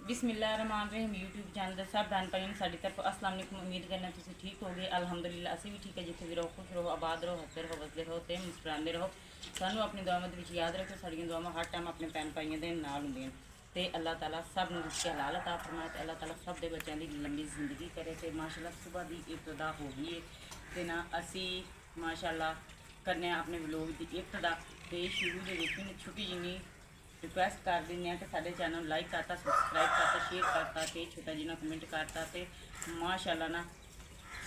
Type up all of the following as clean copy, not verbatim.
बिस्मिल्लाहिर्रहमानिर्रहीम YouTube channel के सब भैन भाइयों साड़ी तरफ अस्सलाम वालेकुम। उम्मीद करना तुम ठीक हो गए। अलहमदुलिल्लाह असी भी ठीक है। जिथे भी रहो खुश रहो, आबाद रहो, हंसते रहो, वसदे रहो तो मुस्कुराते रहो। सानू अपनी दुआवां दे विच याद रखो, साड़ियां दुआवां हर टाइम अपने भैन भाइयों के नाल हुंदियां ते अल्लाह ताला सब नूं रिज़्क़ हलाल अता फरमाए ते अल्लाह ताला सब दे बच्चों की लंबी जिंदगी करे। तो माशाअल्लाह सुबह की इब्तदा हो गई है तो ना असी माशाअल्लाह करने अपने व्लॉग की इब्तदा। तो शुरू के छोटी जिनी रिक्वेस्ट कर दें कि साढ़े चैनल लाइक करता, सबसक्राइब करता, शेयर करता तो छोटा जिना कमेंट करता। तो माशाअल्लाह ना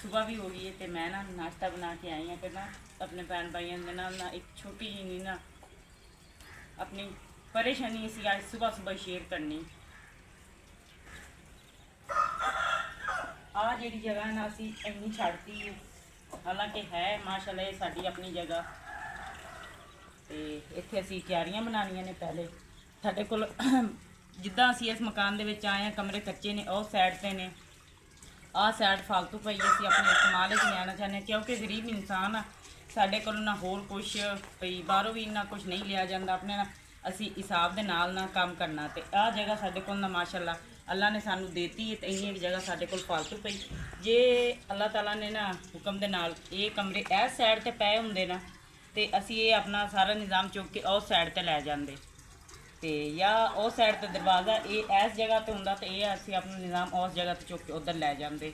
सुबह भी हो गई है तो मैं ना नाश्ता बना के आई हाँ। फिर ना अपने भैन भाइयों के नाल ना एक छोटी जी ना अपनी परेशानी इसी आज सुबह सुबह शेयर करनी। आ जी जगह ना असी इन्नी छड़ती है, हालांकि है माशाअल्लाह ये साड़ी अपनी जगह। तो इत्थे असी क्यारियां बनानियां ने। पहले साढ़े कोल जिद्दां असी इस मकान दे विच आए हैं, कमरे कच्चे ने, और साइड ते ने, आ साइड फालतू पई असी अपने इस्तेमाल च लियाना चाहते हैं क्योंकि गरीब इंसान आ। साढ़े कोल ना होर कुछ भई बाहरों भी इन्ना कुछ नहीं लिया जाता, अपने ना असी हिसाब दे नाल ना काम करना। तो आ जगह साढ़े कोल ना माशाअल्लाह अल्लाह ने सानू देती है। तो इन्नी एक जगह साढ़े कोल फालतू पई, जे अल्लाह ताला ने ना हुक्म दे नाल ये कमरे इस साइड ते पए हुंदे ना तो असी ये अपना सारा निज़ाम चुक के उस साइड ते लै जांदे ते या उस साइड ते दरवाज़ा ये इस जगह ते हुंदा ते ये असी अपना निज़ाम उस जगह ते चुक के उधर लै जांदे।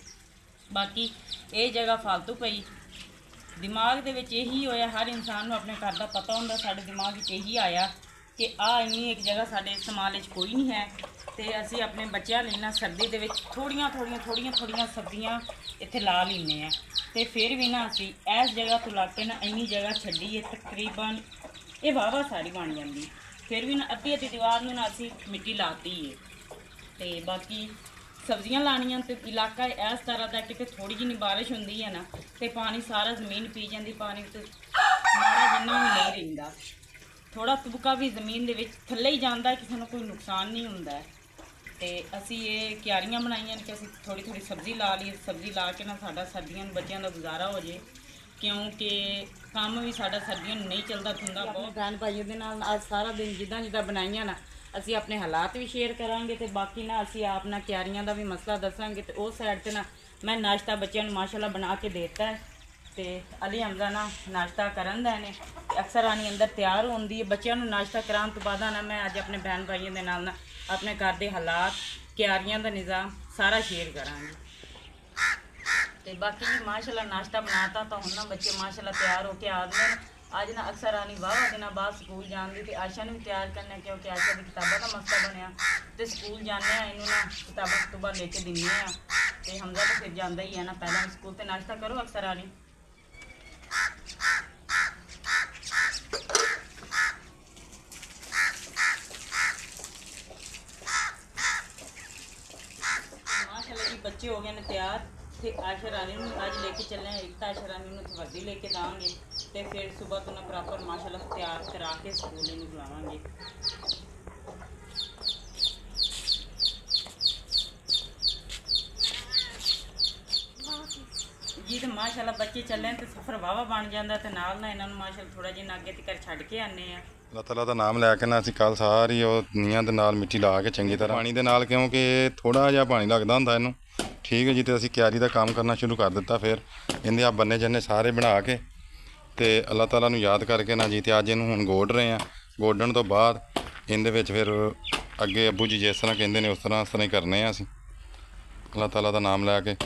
बाकी ये जगह फालतू पई दिमाग दे विच यही होया, हर इंसान नूं अपने घर दा पता हुंदा। साडे दिमाग विच यही आया कि इन्नी एक जगह साडे इस्तेमाल कोई नहीं है तो असी अपने बच्चों लई ना सर्दी दे विच थोड़ियां सब्जियां इत्थे ला लैने आ। तो फिर भी ना असी इस जगह तो लाके ना इन्नी जगह छड्डी है, तकरीबन ये वाहवा सारी बन जाती। फिर भी ना अद्धी अद्धी दीवार में ना असी मिट्टी लाती है। तो बाकी सब्जियां लानियां तो इलाका इस तरह का कि थोड़ी जी बारिश होंगी है ना तो पानी सारा जमीन पी जाती, पानी तो माड़ा जिन्ना भी नहीं रहिंदा, थोड़ा तुबका भी जमीन दे विच थल्ले ही जाता, किसी को कोई नुकसान नहीं होंदा है। तो असी ये क्यारियां बनाइया कि असी थोड़ी थोड़ी सब्जी ला ली, सब्जी ला के ना साडा सर्दियों बच्चों का गुजारा हो जाए क्योंकि काम भी साडा सर्दियों नहीं चलता थुंदा। बहुत भैन भाइयों के नाल आज सारा दिन जिद्दां जिद्दां बनाइया ना असी अपने हालात भी शेयर करांगे तो बाकी ना असी अपना क्यारियां का भी मसला दसांगे। तो उस साइड से ना मैं नाश्ता बच्चों को माशाअल्लाह बना के देता है। तो अली हमजा ना नाश्ता करन दा ने अक्सर आनी अंदर तैयार होंदी है। बच्चों को नाश्ता कराने तो बाद ना मैं अज अपने भैन भाइयों के नाल ना अपने घर के हालात, क्यारियां का निज़ाम सारा शेयर करांगी। तो बाकी जी माशाअल्लाह नाश्ता बनाता तो हूँ ना बच्चे माशाअल्लाह तैयार होकर आ गए। अज ना अक्सर आनी वाह दिन बाद स्कूल जाने की आशा ने भी तैयार करना क्योंकि आशा की किताबों का मसला बनया तो स्कूल जाने इनू ना किताबा कुतुबा लेके दिने तो हमजा तो फिर जाता ही है ना पहला स्कूल। तो नाश्ता करो अक्सर आनी। माशाअल्लाह जी बच्चे हो गए ने तैयार। तो आशा रानी अज लेके चलने एक आशा रानी वर्दी लेके देंगे तो फिर सुबह तो ना प्रॉपर माशाअल्लाह तैयार करा के स्कूल इन बुलावांगे। जी तो माशाअल्लाह बच्चे चले तो सफ़र वाहवा बन जाता तो नाल ना इन्होंने माशाअल्लाह थोड़ा जिहा अगे तक छड्ड के आने आ। अल्लाह ताला का नाम लैके ना असीं कल सारी नीआं दे नाल मिट्टी ला के चंगी तरह पानी दे नाल क्योंकि थोड़ा जिहा पानी लगदा हुंदा इनू ठीक है जी। तो असीं क्यारी का काम करना शुरू कर दिता। फिर इहदे आ बन्ने जन्ने सारे बना के तो अल्लाह ताला नू याद करके ना जी तो अज इनू हुण गोड़ रहे हैं। गोडण तो बाद इहदे विच फिर अगे अब्बू जी जिस तरह कहंदे ने उस तरह ही करने असीं अल्लाह ताला का नाम लैके।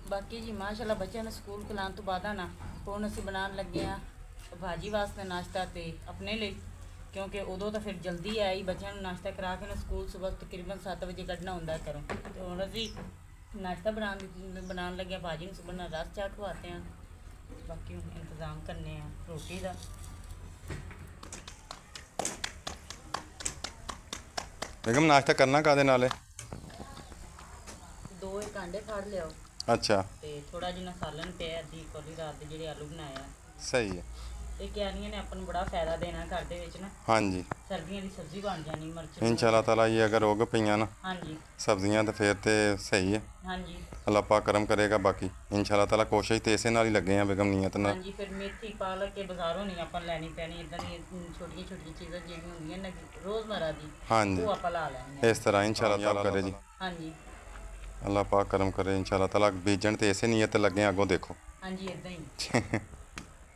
बाकी जी माशाअल्लाह बच्चों ने स्कूल खिलाने तो बाद ना हुण असीं बनाने लगे हाँ भाजी वास्ते नाश्ता तो अपने लिए क्योंकि उदों तो फिर जल्दी आई बच्चों को नाश्ता करा के ना स्कूल सुबह तकरीबन 7 बजे कढ़ना होंदा घरों। तो हुण असीं नाश्ता बनाने लगे भाजी में सुबह रस चाह खवाते हैं। बाकी हुण इंतज़ाम करने हैं रोटी का। बेगम नाश्ता करना कादे नाल? 2 कांडे फाड़ लियाओ। अच्छा तो थोड़ा जिहा सालन पे अद्धी कौली रात के जेडे आलू बनाए। सही है। ਇਹ ਕਿਆਰੀਆਂ ਨੇ ਆਪਾਂ ਨੂੰ ਬੜਾ ਫਾਇਦਾ ਦੇਣਾ ਘਰ ਦੇ ਵਿੱਚ ਨਾ। ਹਾਂਜੀ ਸਰਦੀਆਂ ਦੀ ਸਬਜ਼ੀ ਬਣ ਜਾਣੀ ਮਿਰਚ। ਇੰਸ਼ਾ ਤਾਲਾ ਜੀ ਅਗਰ ਉਗ ਪਈਆਂ ਨਾ ਹਾਂਜੀ ਸਬਜ਼ੀਆਂ ਤਾਂ ਫਿਰ ਤੇ ਸਹੀ ਹੈ। ਹਾਂਜੀ ਅੱਲਾਹ ਪਾਕ ਕਰਮ ਕਰੇਗਾ। ਬਾਕੀ ਇੰਸ਼ਾ ਤਾਲਾ ਕੋਸ਼ਿਸ਼ ਤੇ ਇਸੇ ਨਾਲ ਹੀ ਲੱਗੇ ਆ ਬੇਗਮ ਨੀਅਤ ਨਾਲ। ਹਾਂਜੀ ਫਿਰ ਮੇਥੀ ਪਾਲਕ ਕੇ ਬਾਜ਼ਾਰੋਂ ਨਹੀਂ ਆਪਾਂ ਲੈਣੀ ਪੈਣੀ, ਇਦਾਂ ਦੀਆਂ ਛੋਟੀਆਂ ਛੋਟੀਆਂ ਚੀਜ਼ਾਂ ਜਿਹੜੀਆਂ ਹੁੰਦੀਆਂ ਨੇ ਰੋਜ਼ਮਰਾ ਦੀ ਹਾਂਜੀ ਉਹ ਆਪਾਂ ਲਾ ਲੈਣੀਆਂ। ਇਸ ਤਰ੍ਹਾਂ ਇੰਸ਼ਾ ਤਾਲਾ ਕਰੇ ਜੀ। ਹਾਂਜੀ ਅੱਲਾਹ ਪਾਕ ਕਰਮ ਕਰੇ ਇੰਸ਼ਾ ਤਾਲਾ। ਬੀਜਣ ਤੇ ਇਸੇ ਨੀਅਤ ਤੇ ਲੱਗੇ ਆ, ਅੱਗੋਂ ਦੇਖੋ ਹਾਂਜੀ ਇਦਾਂ ਹੀ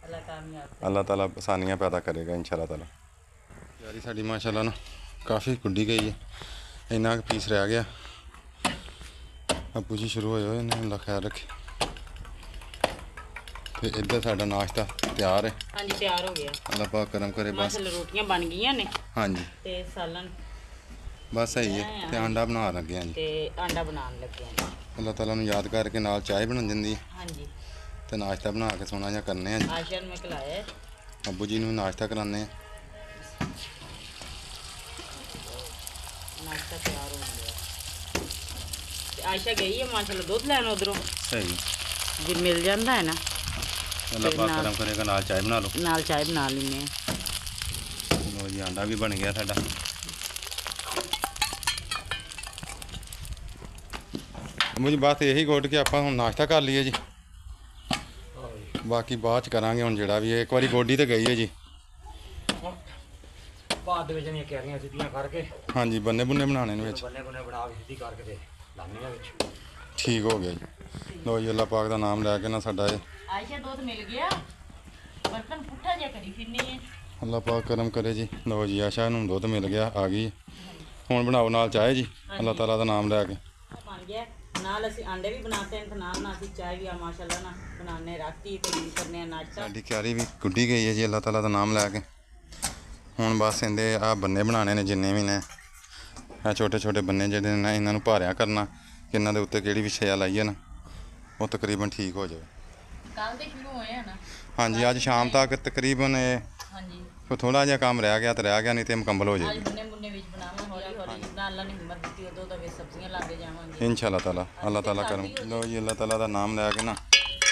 ਅੱਲਾਹ ਕਾਮਯਾਬ ਅੱਲਾਹ ਤਾਲਾ ਆਸਾਨੀਆਂ ਪੈਦਾ ਕਰੇਗਾ ਇੰਸ਼ਾ ਤਾਲਾ। ਯਾਰੀ ਸਾਡੀ ਮਾਸ਼ਾਅੱਲਾ ਨਾ ਕਾਫੀ ਕੁੱਡੀ ਗਈ ਹੈ, ਇੰਨਾ ਕੁ ਪੀਸ ਰਹਿ ਗਿਆ। ਅੱਬੂ ਜੀ ਸ਼ੁਰੂ ਹੋਏ ਹੋਏ ਨੇ, ਅੱਲਾਹ ਖੈਰ ਰੱਖੇ। ਤੇ ਇੱਧਰ ਸਾਡਾ ਨਾਸ਼ਤਾ ਤਿਆਰ ਹੈ। ਹਾਂਜੀ ਤਿਆਰ ਹੋ ਗਿਆ। ਅੱਲਾਹ ਪਾਕ ਕਰਮ ਕਰੇ। ਬਸ ਮਾਸ਼ਾਅੱਲਾ ਰੋਟੀਆਂ ਬਣ ਗਈਆਂ ਨੇ ਹਾਂਜੀ ਤੇ ਸਾਲਨ ਬਸ ਸਹੀ ਹੈ। ਤੇ ਆਂਡਾ ਬਣਾ ਲੱਗੇ ਹਾਂ ਜੀ। ਤੇ ਆਂਡਾ ਬਣਾਉਣ ਲੱਗੇ ਹਾਂ। ਅੱਲਾਹ ਤਾਲਾ ਨੂੰ ਯਾਦ ਕਰਕੇ ਨਾਲ ਚਾਹ ਬਣ ਜਾਂਦੀ ਹੈ ਹਾਂਜੀ ਤੇ ਨਾਸ਼ਤਾ ਬਣਾ ਕੇ ਸੋਹਣਾ ਜਿਹਾ ਕਰਨੇ ਆ ਜੀ। ਆਸ਼ਾ ਨੂੰ ਮੈਂ ਖਿਲਾਇਆ ਹੈ। ਅੱਬੂ ਜੀ ਨੂੰ ਨਾਸ਼ਤਾ ਕਰਾਉਂਦੇ ਆ। ਨਾਸ਼ਤਾ ਤਿਆਰ ਹੋ ਗਿਆ ਤੇ ਆਇਸ਼ਾ ਗਈ ਹੈ ਮਾਸ਼ਾਅੱਲਾ ਦੁੱਧ ਲੈਣ ਉਧਰੋਂ। ਸਹੀ ਜੇ ਮਿਲ ਜਾਂਦਾ ਹੈ ਨਾ ਅੱਲਾਹ ਪਾਕ ਕਰਮ ਕਰੇਗਾ। ਨਾਲ ਚਾਹ ਬਣਾ ਲਓ। ਨਾਲ ਚਾਹ ਬਣਾ ਲੈਂਦੇ ਆ। ਲੋ ਜੀ ਆਂਡਾ ਵੀ ਬਣ ਗਿਆ ਸਾਡਾ। ਮੁਝ ਬਾਤ ਇਹੀ ਗੋਟ ਕਿ ਆਪਾਂ ਹੁਣ ਨਾਸ਼ਤਾ ਕਰ ਲਈਏ ਜੀ, ਬਾਕੀ ਬਾਅਦ ਚ ਕਰਾਂਗੇ। ਹੁਣ ਜਿਹੜਾ ਵੀ ਹੈ ਇੱਕ ਵਾਰੀ ਗੋਡੀ ਤੇ ਗਈ ਹੈ ਜੀ। ਬਾਅਦ ਦੇ ਵਿੱਚ ਨਹੀਂ ਕਿਆਰੀਆਂ ਸਿੱਧੀਆਂ ਕਰਕੇ ਹਾਂਜੀ ਬੰਨੇ ਬੁੰਨੇ ਬਣਾਉਣੇ ਨੇ ਵਿੱਚ। ਬੰਨੇ ਬੰਨੇ ਬਣਾ ਕੇ ਸਿੱਧੀ ਕਰਕੇ ਤੇ ਲਾਉਂਦੀਆਂ ਵਿੱਚ। ਠੀਕ ਹੋ ਗਿਆ ਜੀ। ਲੋ ਜੀ ਅੱਲਾਹ ਪਾਕ ਦਾ ਨਾਮ ਲੈ ਕੇ ਨਾ ਸਾਡਾ ਇਹ ਆਇਸ਼ਾ ਦੁੱਧ ਮਿਲ ਗਿਆ। ਬਰਤਨ ਪੁੱਠਾ ਜਿਹਾ ਕਰੀ ਫਿਰਨੀ ਹੈ। ਅੱਲਾਹ ਪਾਕ ਕਰਮ ਕਰੇ ਜੀ। ਲੋ ਜੀ ਆਸ਼ਾ ਨੂੰ ਦੁੱਧ ਮਿਲ ਗਿਆ, ਆ ਗਈ। ਹੁਣ ਬਣਾਓ ਨਾਲ ਚਾਹ ਜੀ, ਅੱਲਾਹ ਤਾਲਾ ਦਾ ਨਾਮ ਲੈ ਕੇ। ਬਣ ਗਿਆ। ਨਾਲ ਅਸੀਂ ਆਂਡੇ ਵੀ ਬਣਾਤੇ ਤੇ ਨਾਲ ਨਾਲ ਅਸੀਂ ਚਾਹ ਵੀ ਆ ਮਾਸ਼ਾਅੱਲਾ ਨਾ ਬਣਾਣੇ ਰਾਤੀ ਤੇ ਕਰਨੇ ਆ ਨਾਸ਼ਤਾ। ਸਾਡੀ ਕਿਆਰੀ ਵੀ ਗੁੱਡੀ ਗਈ ਹੈ ਜੀ ਅੱਲਾਹ ਤਾਲਾ ਦਾ ਨਾਮ ਲੈ ਕੇ। ਹੁਣ ਬਸ ਇਹਦੇ ਆ ਬੰਨੇ ਬਣਾਉਣੇ ਨੇ ਜਿੰਨੇ ਵੀ ਨੇ। ਇਹ ਛੋਟੇ ਛੋਟੇ ਬੰਨੇ ਜਿਹੜੇ ਨੇ ਇਹਨਾਂ ਨੂੰ ਭਾਰਿਆ ਕਰਨਾ ਕਿ ਇਹਨਾਂ ਦੇ ਉੱਤੇ ਕਿਹੜੀ ਵੀ ਛਿਆ ਲਾਈਏ ਨਾ ਉਹ ਤਕਰੀਬਨ ਠੀਕ ਹੋ ਜਾਵੇ। ਕੱਲ ਦੇ ਸ਼ੁਰੂ ਹੋਏ ਆ ਨਾ। ਹਾਂਜੀ ਅੱਜ ਸ਼ਾਮ ਤੱਕ ਤਕਰੀਬਨ ਇਹ ਹਾਂਜੀ ਥੋੜਾ ਜਿਹਾ ਕੰਮ ਰਹਿ ਗਿਆ ਤੇ ਰਹਿ ਗਿਆ, ਨਹੀਂ ਤੇ ਮੁਕੰਮਲ ਹੋ ਅੱਜ ਜਾਏਗੀ ਮੁੰਨੇ ਮੁੰਨੇ ਵਿੱਚ ਬਣਾਵਾਂ ਹੌਲੀ ਹੌਲੀ ਜਿੱਦਾਂ ਅੱਲਾ ਨੇ ਹਿੰਮਤ ਦਿੱਤੀ ਉਦੋਂ ਤਾਂ ਵਿੱਚ ਸਬਜ਼ੀਆਂ ਲਾਗੇ ਜਾਵਾਂਗੇ ਇੰਸ਼ਾ ਤਾਲਾ। ਅੱਲਾਹ ਤਾਲਾ ਕਰਮ। ਲੋ ਜੀ ਅੱਲਾਹ ਤਾਲਾ ਦਾ ਨਾਮ ਲੈ ਕੇ ਨਾ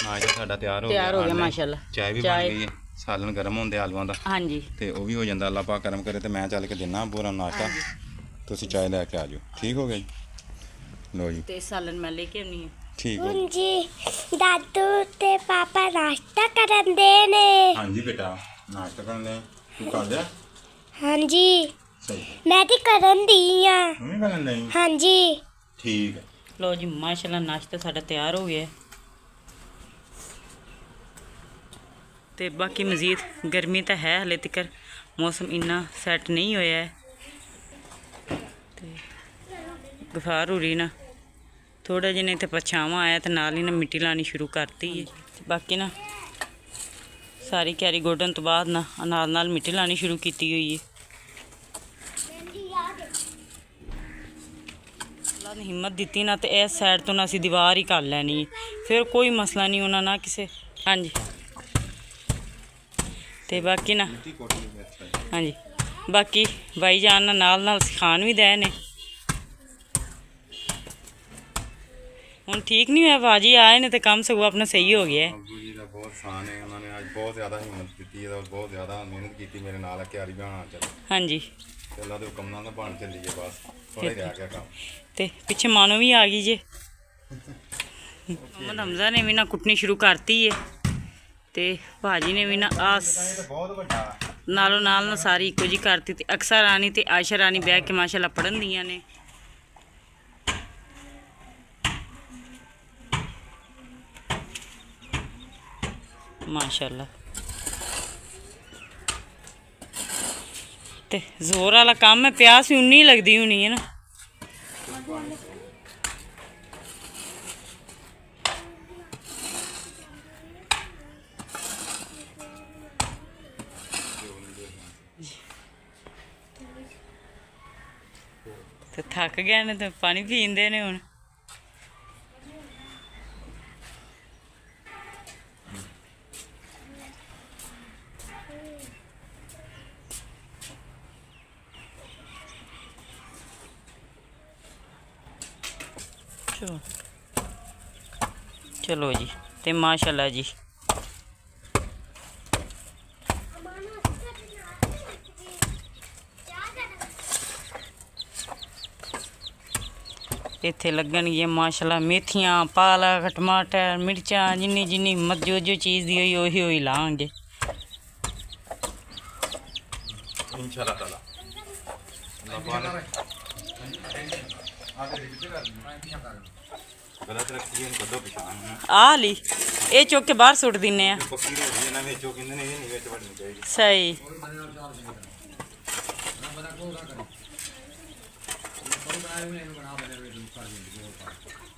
ਨਾਸ਼ਤਾ ਸਾਡਾ ਤਿਆਰ ਹੋ ਤਿਆਰ ਹੋ ਗਿਆ ਆਂਡੇ, ਮਾਸ਼ਾਅੱਲਾ। ਚਾਹ ਵੀ ਬਣ ਗਈ ਹੈ। ਸਾਲਨ ਗਰਮ ਹੁੰਦੇ ਆਲੂਆਂ ਦਾ ਹਾਂਜੀ ਤੇ ਉਹ ਵੀ ਹੋ ਜਾਂਦਾ। ਅੱਲਾਹ ਪਾਕ ਕਰਮ ਕਰੇ ਤੇ ਮੈਂ ਚੱਲ ਕੇ ਦਿਨਾ ਪੂਰਾ ਨਾਸ਼ਤਾ, ਤੁਸੀਂ ਚਾਹ ਲੈ ਕੇ ਆ ਜਾਓ। ਠੀਕ ਹੋ ਗਿਆ ਜੀ। ਲੋ ਜੀ ਤੇ ਸਾਲਨ ਮੈਂ ਲੈ ਕੇ ਆਉਣੀ ਹੈ। ਠੀਕ ਹੈ ਹੁਣ ਜੀ ਦਾਦੂ ਤੇ ਪਾਪਾ ਨਾਸ਼ਤਾ ਕਰਨ ਦੇ ਨੇ। ਹਾਂਜੀ ਬੇਟਾ ਨਾਸ਼ਤਾ ਕਰਨ ਲੈ ਤੂੰ ਕਰ ਲਿਆ। ਹਾਂਜੀ ਸਹੀ ਮੈਂ ਤੇ ਕਰਨ ਦੀ ਆ। ਨਹੀਂ ਕਰਨ ਲੈ। ਹਾਂਜੀ ਠੀਕ ਹੈ। ਲੋ ਜੀ ਮਾਸ਼ਾਅੱਲਾ ਨਾਸ਼ਤਾ ਸਾਡਾ ਤਿਆਰ ਹੋ ਗਿਆ ਹੈ। ਤੇ ਬਾਕੀ ਮਜ਼ੀਦ ਗਰਮੀ ਤਾਂ ਹੈ ਹਲੇ ਤੱਕ, ਮੌਸਮ ਇੰਨਾ ਸੈੱਟ ਨਹੀਂ ਹੋਇਆ ਹੈ। ਤੇ ਗਫਾਰ ਹੋ ਰਹੀ ਨਾ ਥੋੜਾ ਜਿਹਾ ਨਹੀਂ ਤੇ ਪਛਾਵਾਂ ਆਇਆ ਤੇ ਨਾਲ ਹੀ ਨਾ ਮਿੱਟੀ ਲਾਣੀ ਸ਼ੁਰੂ ਕਰਤੀ ਹੈ। ਤੇ ਬਾਕੀ ਨਾ ਸਾਰੀ ਕਿਆਰੀ ਗੋਡਣ ਤੋਂ ਬਾਅਦ ਨਾ ਨਾਲ ਨਾਲ ਮਿੱਟੀ ਲਾਣੀ ਸ਼ੁਰੂ ਕੀਤੀ ਹੋਈ ਹੈ। ਅੱਲਾ ਨੇ ਹਿੰਮਤ ਦਿੱਤੀ ਨਾ ਤੇ ਇਸ ਸਾਈਡ ਤੋਂ ਨਾ ਅਸੀਂ ਦੀਵਾਰ ਹੀ ਕਰ ਲੈਣੀ ਹੈ, ਫਿਰ ਕੋਈ ਮਸਲਾ ਨਹੀਂ ਉਹਨਾਂ ਨਾਲ ਕਿਸੇ। ਹਾਂਜੀ ਤੇ ਬਾਕੀ ਨਾ ਹਾਂਜੀ ਬਾਕੀ ਬਾਈ ਜਾਨ ਨਾਲ ਨਾਲ ਸਿਖਾਉਣ ਵੀ ਦੇ ਨੇ। ਹੁਣ ਠੀਕ ਨਹੀਂ ਹੋਇਆ ਬਾਜੀ ਆਏ ਨੇ ਤੇ ਕੰਮ ਸਗੋਂ ਆਪਣਾ ਸਹੀ ਹੋ ਗਿਆ। ਅੱਬੂ ਜੀ ਦਾ ਬਹੁਤ ਸਾਨ ਹੈ, ਉਹਨਾਂ ਨੇ ਅੱਜ ਬਹੁਤ ਜ਼ਿਆਦਾ ਹਿੰਮਤ ਕੀਤੀ ਹੈ, ਬਹੁਤ ਜ਼ਿਆਦਾ ਮਿਹਨਤ ਕੀਤੀ ਮੇਰੇ ਨਾਲ ਕਿਆਰੀ ਬਣਾਉਣ ਚ। ਹਾਂਜੀ ਤੇ ਅੱਲਾ ਦੇ ਹੁਕਮ ਨਾਲ ਬਣ ਚੱਲੀਏ ਬਸ, ਥੋੜਾ ਹੀ ਰਹਿ ਗਿਆ ਕੰਮ। ਤੇ ਪਿੱਛੇ ਮਾਨੋ ਵੀ ਆ ਗਈ ਜੇ। ਮੁਹੰਮਦ ਹਮਜ਼ਾ ਨੇ ਵੀ ਨਾ ਕੁੱਟਣੀ ਸ਼ੁਰੂ ਕਰਤੀ ਹੈ ਤੇ ਭਾਜੀ ਨੇ ਵੀ ਨਾ ਆਸ ਬਹੁਤ ਵੱਡਾ ਨਾਲੋਂ ਨਾਲ ਨਾ ਸਾਰੀ ਇੱਕੋ ਜਿਹੀ ਕਰਤੀ। ਤੇ ਅਕਸਰ ਰਾਣੀ ਤੇ ਆਇਸ਼ਾ ਰਾਣੀ ਬਹਿ ਕੇ ਮਾਸ਼ਾਅੱਲਾ ਪੜ੍ਹਨ ਦੀਆਂ ਨੇ। ਮਾਸ਼ਾਅੱਲਾ ਤੇ ਜ਼ੋਰ ਵਾਲਾ ਕੰਮ ਹੈ, ਪਿਆਸ ਵੀ ਉਨੀ ਲੱਗਦੀ ਹੋਣੀ ਹੈ ਨਾ। ਤੇ ਥੱਕ ਗਏ ਨੇ ਤੇ ਪਾਣੀ ਪੀਂਦੇ ਨੇ ਹੁਣ। ਚਲੋ ਜੀ ਤੇ ਮਾਸ਼ਾਅੱਲਾ ਜੀ ਇੱਥੇ ਲੱਗਣਗੀਆਂ ਮਾਸ਼ਾਅੱਲਾ ਮੇਥੀਆਂ, ਪਾਲਕ, ਟਮਾਟਰ, ਮਿਰਚਾਂ, ਜਿੰਨੀ ਹਿੰਮਤ ਜੋ ਚੀਜ਼ ਦੀ ਹੋਈ ਉਹੀ ਲਾਵਾਂਗੇ इंशाल्लाह ताला गलत रखी है बदो पिछान ਆ ਲਈ ਇਹ ਚੁੱਕ ਕੇ ਬਾਹਰ ਸੁੱਟ ਦਿੰਨੇ ਆ पक्की रोटी है ना वेचो कहंदे ने ये नहीं वेच वड़नी चाहिए ਸਹੀ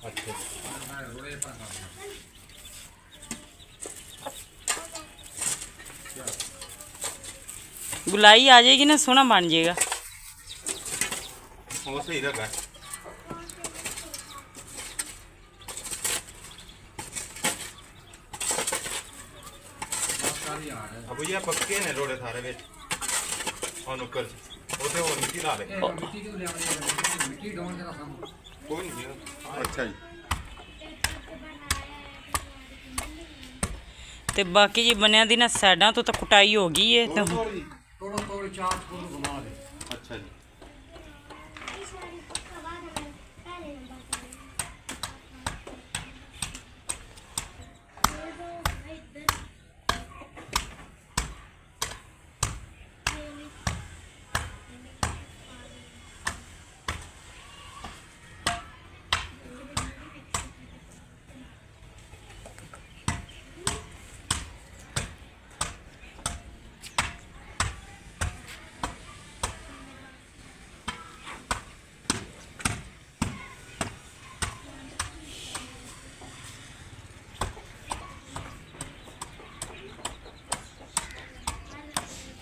अच्छा ਗੁਲਾਈ ਆ ਜਾਏਗੀ ਨਾ ਸੋਹਣਾ ਬਣ ਜਾਏਗਾ वो सही लगा अब ये पक्के ने रोड़े सारे विच और नुक्कर ओते और मिट्टी ला दे कोई नहीं अच्छा जी ਤੇ ਬਾਕੀ ਜੀ ਬਣਿਆ ਦੀ ਨਾ ਸਾਈਡਾਂ ਤੋਂ ਤਾਂ ਕੁਟਾਈ ਹੋ ਗਈ ਏ ਤੇ अच्छा जी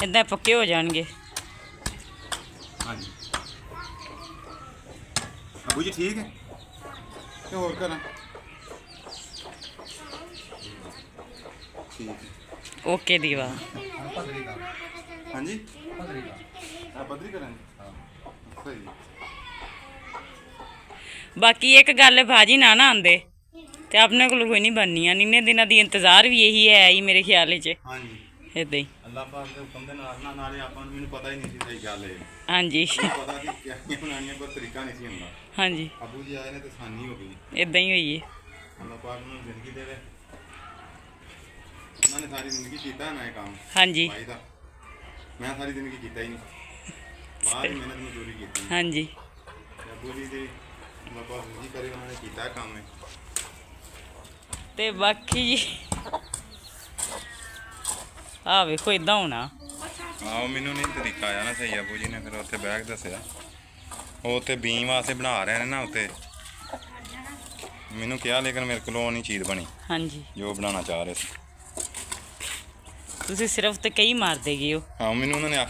ਇਦਾਂ ਪੱਕੇ ਹੋ ਜਾਣਗੇ हाँ जी अबू जी ठीक है क्या और करा ठीक है ਓਕੇ ਦੀਵਾ हाँ जी आप बदरी करेंगे सही ਬਾਕੀ ਇੱਕ ਗੱਲ ਹੈ ਭਾਜੀ ਨਾ ਆਂਦੇ ਤੇ ਆਪਣੇ ਕੋਲ ਕੋਈ ਨਹੀਂ ਬਣਨੀ ਆ ਇੰਨੇ ਦਿਨਾਂ ਦੀ ਇੰਤਜ਼ਾਰ ਵੀ ਇਹੀ ਹੈ ਹੀ ਮੇਰੇ ਖਿਆਲ 'ਚ हाँ जी ਇਦਾਂ ਹੀ अल्लाह पाक के हुक्म दे नाले आपां नूं मैनूं पता ही नहीं सी सही गल है ਹਾਂਜੀ पता सी क्या बनानियां पर तरीका नहीं सी हुंदा ਹਾਂਜੀ अबू जी आए ने ते आसानी हो गई ਇਦਾਂ ਹੀ ਹੋਈ ਹੈ अल्लाह पाक नूं जिंदगी देवे उन्होंने सारी जिंदगी कीता ना ये काम ਹਾਂਜੀ भाई दा मैं सारी जिंदगी कीता ही नहीं बाहर मेहनत मजदूरी की ਹਾਂਜੀ अबू जी दे अल्लाह पाक जिंदगी करे उन्होंने कीता काम है ਤੇ ਬਾਕੀ ਜੀ ਆ ਵੇਖੋ ਇਦਾਂ ਹੋਣਾ ਆਹ ਮੈਨੂੰ ਨਹੀਂ ਤਰੀਕਾ ਆਇਆ ਨਾ ਸਹੀ ਅਬੂ ਜੀ ਨੇ ਫਿਰ ਉੱਥੇ ਬੈਗ ਦੱਸਿਆ ਉਹ ਉੱਥੇ ਬੀਮ ਵਾਸਤੇ ਬਣਾ ਰਹੇ ਨੇ ਨਾ ਉੱਤੇ ਮੈਨੂੰ ਕਿਹਾ ਲੇਕਿਨ ਮੇਰੇ ਕੋਲੋਂ ਨਹੀਂ ਚੀਜ਼ ਬਣੀ ਹਾਂਜੀ ਜੋ ਬਣਾਉਣਾ ਚਾਹ ਰਹੇ ਸੀ ਤੁਸੀਂ ਸਿਰਫ ਤੇ ਕਈ ਮਾਰ ਦੇਗੇ ਹੋ ਹਾਂ ਮੈਨੂੰ ਉਹਨਾਂ ਨੇ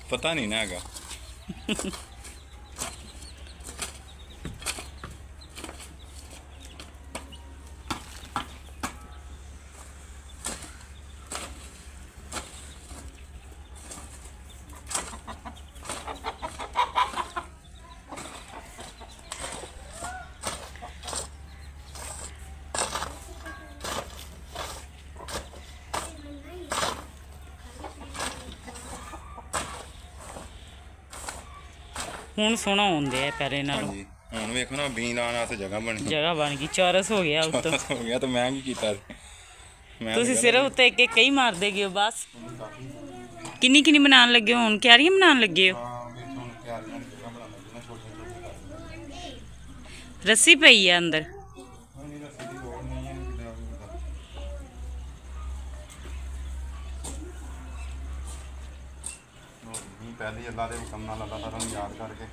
ਪਤਾ ਨਹੀਂ ਨਾ ਹੈਗਾ ਹੁਣ ਸੋਹਣਾ ਹੁੰਦੇ ਆ ਪਹਿਲੇ ਨਾਲੋਂ ਹਾਂਜੀ ਹੁਣ ਵੇਖੋ ਨਾ ਬੀਨ ਲਾਉਣ ਵਾਸਤੇ ਜਗ੍ਹਾ ਬਣੀ ਜਗ੍ਹਾ ਬਣ ਗਈ ਚੌਰਸ ਹੋ ਗਿਆ ਉੱਤੋਂ ਹੋ ਗਿਆ ਤਾਂ ਮੈਂ ਕੀ ਕੀਤਾ ਸੀ ਮੈਂ ਤੁਸੀਂ ਸਿਰਫ ਉੱਤੇ ਇੱਕ ਇੱਕ ਹੀ ਮਾਰ ਦੇਗੇ ਹੋ ਬਸ ਕਿੰਨੀ ਕਿੰਨੀ ਬਣਾਉਣ ਲੱਗੇ ਹੋ ਹੁਣ ਕਿਆਰੀਆਂ ਬਣਾਉਣ ਲੱਗੇ ਹੋ ਹਾਂ ਵਿੱਚ ਹੁਣ ਤਿਆਰੀਆਂ ਦੀ ਜਗ੍ਹਾ ਬਣਾ ਲੱਗੀ ਨਾ ਛੋਟੇ ਛੋਟੇ ਰੱਸੀ ਪਈ ਆ ਅੰਦਰ ਨਹੀਂ ਰੱਸੀ ਦੀ ਲੋੜ ਨਹੀਂ ਹੈ ਕਿਤੇ ਆ ਵੀ ਪਹਿਲੀ ਅੱਲਾ ਦੇ ਹੁਕਮ ਨਾਲ ਅੱਲਾ ਤਾਲਾ ਨੂੰ ਯਾਦ ਕਰਕੇ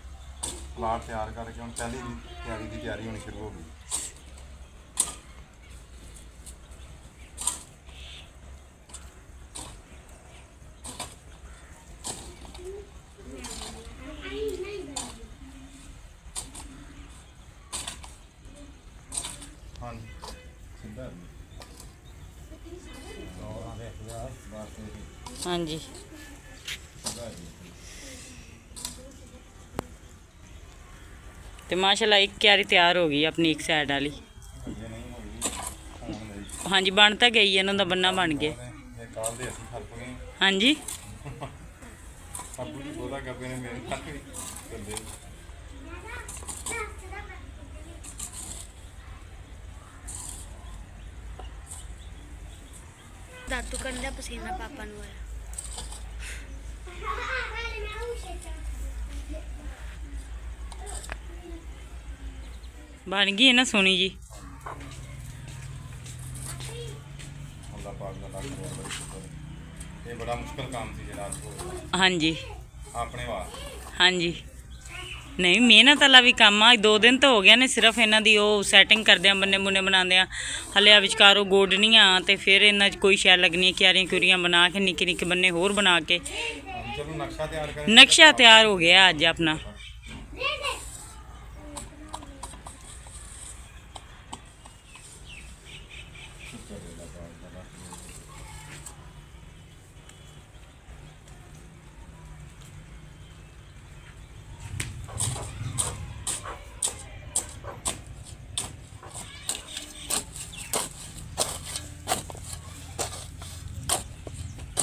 ਪਲਾਟ ਤਿਆਰ ਕਰਕੇ ਹੁਣ ਪਹਿਲੀ ਦੀ ਤਿਆਰੀ ਹੋਣੀ ਸ਼ੁਰੂ ਹੋ ਗਈ ਹਾਂਜੀ ਸਿੱਧਾ ਹਾਂਜੀ ਤੇ ਮਾਸ਼ਾਅੱਲਾ ਇੱਕ ਕਿਆਰੀ ਤਿਆਰ ਹੋ ਗਈ ਆਪਣੀ ਇੱਕ ਸਾਈਡ ਵਾਲੀ ਅਜੇ ਨਹੀਂ ਹੋਈ ਹੁਣ ਮੇਰੀ ਹਾਂਜੀ ਬਣ ਤਾਂ ਗਈ ਇਹਨਾਂ ਦਾ ਬੰਨਾ ਬਣ ਗਿਆ ਇਹ ਕਾਲ ਦੇ ਅਸੀਂ ਖਲਪ ਗਏ ਹਾਂਜੀ ਅੱਬੂ ਜੀ ਬੋਲਾ ਕਰਦੇ ਨੇ ਮੇਰੇ ਖਲਪ ਵੀ ਕਰਦੇ ਦਾਤੂ ਕਰਨ ਦਾ ਪਸੀਨਾ ਪਾਪਾ ਨੂੰ ਆਇਆ। ਬਣ ਗਈ ਹੈ ਨਾ ਸੋਹਣੀ ਜੀ। ਅੱਲਾਹ ਪਾਕ ਦਾ ਲੱਖ ਬਹੁਤ ਬੜੀ ਸ਼ੁਕਰ। ਇਹ ਬੜਾ ਮੁਸ਼ਕਲ ਕੰਮ ਸੀ ਜਿਹੜਾ ਅੱਜ ਹੋਇਆ ਹਾਂਜੀ ਆਪਣੇ ਵਾਸਤੇ। ਹਾਂਜੀ ਨਹੀਂ, ਮਿਹਨਤ ਵਾਲਾ ਵੀ ਕੰਮ ਆ। 2 ਦਿਨ ਤਾਂ ਹੋ ਗਿਆ ਨੇ ਸਿਰਫ ਇਹਨਾਂ ਦੀ ਉਹ ਸੈਟਿੰਗ ਕਰਦਿਆਂ, ਬੰਨੇ ਬੁੰਨੇ ਬਣਾਉਂਦਿਆਂ। ਹਲੇ ਆ ਵਿਚਕਾਰੋਂ ਗੋਡਣੀਆਂ ਤੇ ਫਿਰ ਇਹਨਾਂ 'ਚ ਕੋਈ ਸ਼ੈ ਲੱਗਣੀ, ਕਿਆਰੀਆਂ ਕਿਉਰੀਆਂ ਬਣਾ ਕੇ ਨਿੱਕੇ ਨਿੱਕੇ ਬੰਨੇ ਹੋਰ ਬਣਾ ਕੇ ਚਲੋ ਨਕਸ਼ਾ ਤਿਆਰ ਕरें। ਨਕਸ਼ਾ ਤਿਆਰ ਹੋ ਗਿਆ ਅੱਜ ਆਪਣਾ।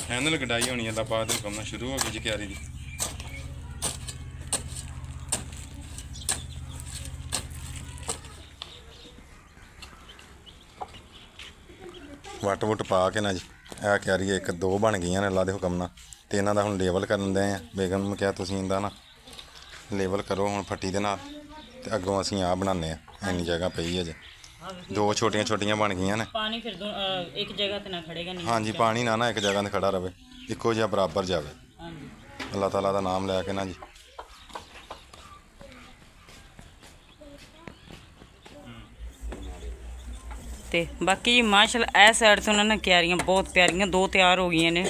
हैंडल कटाई होनी है अल्लाह पाक दे हुक्म नाल शुरू हो गई जी क्यारी दी। वट वुट पा के ना जी ਇਹ क्यारी 1-2 बन गई ने अल्लाह दे हुक्म नाल। ते इन्हां दा हुण लेवल करन दे आ। बेगम ने कहा तुसीं इंदा ना लेवल करो हुण फट्टी दे नाल। ते अग्गों असीं आ बनाने आ। इन्नी जगह पई है जी। 2 छोटियां बन गई ने। पानी फिर एक जगह ते ना खड़ेगा नहीं। हाँ जी, पानी ना एक जगह ते खड़ा रहे, इक्को जिहा बराबर जावे। हाँ जी। अल्लाह ताला दा नाम लैके ना जी। ਤੇ ਬਾਕੀ ਜੀ ਮਾਸ਼ਾਅੱਲਾ ਇਹ ਸਾਈਡ ਤੋਂ ਨਾ ਕਿਆਰੀਆਂ ਬਹੁਤ ਪਿਆਰੀਆਂ 2 ਤਿਆਰ ਹੋ ਗਈਆਂ ਨੇ।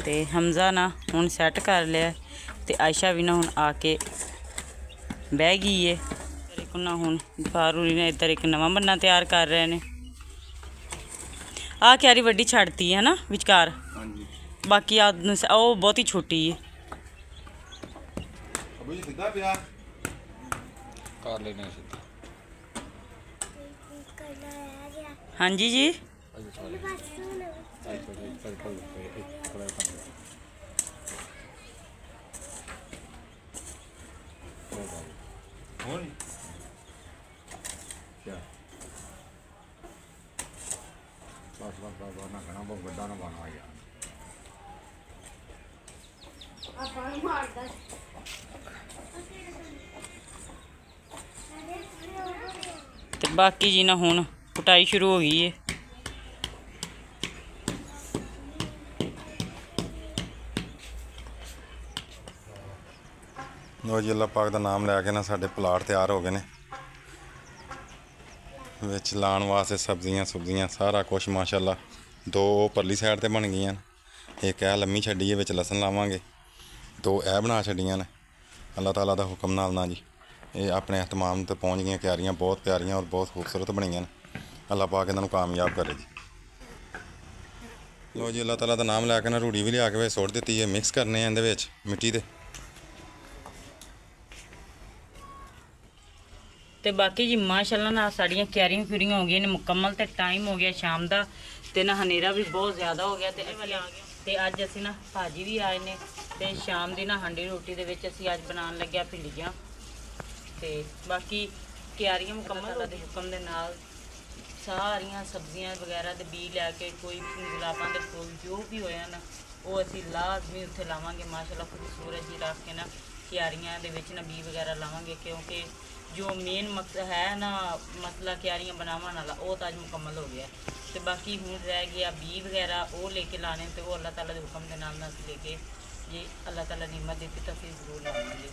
ਤੇ ਹਮਜ਼ਾ ਨਾ ਹੁਣ ਸੈੱਟ ਕਰ ਲਿਆ ਤੇ ਆਇਸ਼ਾ ਵੀ ਨਾ ਹੁਣ ਆ ਕੇ ਬਹਿ ਗਈ ਏ। ਇੱਕ ਨਾ ਹੁਣ ਫਾਰੂਰੀ ਨੇ ਇੱਧਰ ਇੱਕ ਨਵਾਂ ਬੰਨਾ ਤਿਆਰ ਕਰ ਰਹੇ ਨੇ। ਆਹ ਕਿਆਰੀ ਵੱਡੀ ਛੱਡਤੀ ਹੈ ਨਾ ਵਿਚਕਾਰ। ਹਾਂਜੀ ਬਾਕੀ ਆ ਉਹ ਬਹੁਤ ਹੀ ਛੋਟੀ ਏ। ਅਬੂ ਜੀ ਸਿੱਧਾ ਪਿਆ ਕਰ ਲੈਣੇ ਸੀ। ਹਾਂਜੀ ਜੀ ਹੋਰ ਬਸ ਨਾ ਘਣਾ ਬਹੁਤ ਵੱਡਾ ਨਾ ਬਣਾ ਯਾਰ। ਤੇ ਬਾਕੀ ਜੀ ਨਾ ਹੁਣ ਕੁਟਾਈ ਸ਼ੁਰੂ ਹੋ ਗਈ ਏ। ਲੋ ਜੀ ਅੱਲਾਹ ਪਾਕ ਦਾ ਨਾਮ ਲੈ ਕੇ ਨਾ ਸਾਡੇ ਪਲਾਟ ਤਿਆਰ ਹੋ ਗਏ ਨੇ। ਵਿੱਚ ਲਾਉਣ ਵਾਸਤੇ ਸਬਜ਼ੀਆਂ ਸਾਰਾ ਕੁਝ ਮਾਸ਼ਾਅੱਲਾ। 2 ਪਰਲੀ ਸਾਈਡ ਤੇ ਬਣ ਗਈਆਂ ਨੇ। ਇੱਕ ਇਹ ਲੰਮੀ ਛੱਡੀ ਹੈ, ਵਿੱਚ ਲਸਣ ਲਾਵਾਂਗੇ। 2 ਇਹ ਬਣਾ ਛੱਡੀਆਂ ਨੇ ਅੱਲਾਹ ਤਾਲਾ ਦਾ ਹੁਕਮ ਨਾਲ ਨਾ ਜੀ। ਇਹ ਆਪਣੇ ਇਤਮਾਮ ਤੇ ਪਹੁੰਚ ਗਈਆਂ ਕਿਆਰੀਆਂ। ਬਹੁਤ ਪਿਆਰੀਆਂ ਔਰ ਬਹੁਤ ਖੂਬਸੂਰਤ ਬਣੀਆਂ ਨੇ। ਅੱਲਾਹ ਪਾਕ ਇਹਨਾਂ ਨੂੰ ਕਾਮਯਾਬ ਕਰੇ ਜੀ। ਲੋ ਜੀ ਅੱਲਾਹ ਤਾਲਾ ਦਾ ਨਾਮ ਲੈ ਕੇ ਨਾ ਰੂੜੀ ਵੀ ਲਿਆ ਕੇ ਵਿੱਚ ਸੁੱਟ ਦਿੱਤੀ ਹੈ। ਮਿਕਸ ਕਰਨੇ ਆ ਇਹਦੇ ਵਿੱਚ ਮਿੱਟੀ ਦੇ। ਤੇ ਬਾਕੀ ਜੀ ਮਾਸ਼ਾਅੱਲਾ ਨਾ ਸਾਡੀਆਂ ਕਿਆਰੀਆਂ ਫਿਰੀਆਂ ਹੋ ਗਈਆਂ ਨੇ ਮੁਕੰਮਲ। ਤੇ ਟਾਈਮ ਹੋ ਗਿਆ ਸ਼ਾਮ ਦਾ ਤੇ ਨਾ ਹਨੇਰਾ ਵੀ ਬਹੁਤ ਜ਼ਿਆਦਾ ਹੋ ਗਿਆ। ਤੇ ਤੇ ਅੱਜ ਅਸੀਂ ਨਾ ਭਾਜੀ ਵੀ ਆਏ ਨੇ। ਤੇ ਸ਼ਾਮ ਦੀ ਨਾ ਹਾਂਡੀ ਰੋਟੀ ਦੇ ਵਿੱਚ ਅਸੀਂ ਅੱਜ ਬਣਾਉਣ ਲੱਗਿਆ ਭਿੰਡੀਆਂ। ਤੇ ਬਾਕੀ ਕਿਆਰੀਆਂ ਮੁਕੰਮਲ ਦੇ ਹੁਕਮ ਦੇ ਨਾਲ ਸਾਰੀਆਂ ਸਬਜ਼ੀਆਂ ਵਗੈਰਾ ਦੇ ਬੀ ਲੈ ਕੇ ਕੋਈ ਗੁਲਾਬਾਂ ਦੇ ਫੁੱਲ ਜੋ ਵੀ ਹੋਇਆ ਨਾ ਉਹ ਅਸੀਂ ਲਾਜ਼ਮੀ ਉੱਥੇ ਲਾਵਾਂਗੇ। ਮਾਸ਼ਾਅੱਲਾ ਖੂਬਸੂਰਤ ਜੀ ਰੱਖ ਕੇ ਨਾ ਕਿਆਰੀਆਂ ਦੇ ਵਿੱਚ ਨਾ ਬੀ ਵਗੈਰਾ ਲਾਵਾਂਗੇ। ਕਿਉਂਕਿ ਜੋ ਮੇਨ ਮਕਸਦ ਹੈ ਨਾ ਮਸਲਾ ਕਿਆਰੀਆਂ ਬਣਾਉਣ ਵਾਲਾ ਉਹ ਤਾਂ ਅੱਜ ਮੁਕੰਮਲ ਹੋ ਗਿਆ। ਤੇ ਬਾਕੀ ਹੁਣ ਰਹਿ ਗਿਆ ਬੀ ਵਗੈਰਾ ਉਹ ਲੈ ਕੇ ਲਾਣੇ। ਤੇ ਉਹ ਅੱਲਾਹ ਤਾਲਾ ਦੇ ਹੁਕਮ ਦੇ ਨਾਲ ਅਸੀਂ ਲੈ ਕੇ ਜੇ ਅੱਲਾਹ ਤਾਲਾ ਨਿਮਤ ਦਿੱਤੀ ਤਾਂ ਅਸੀਂ ਜ਼ਰੂਰ ਲਾਵਾਂਗੇ।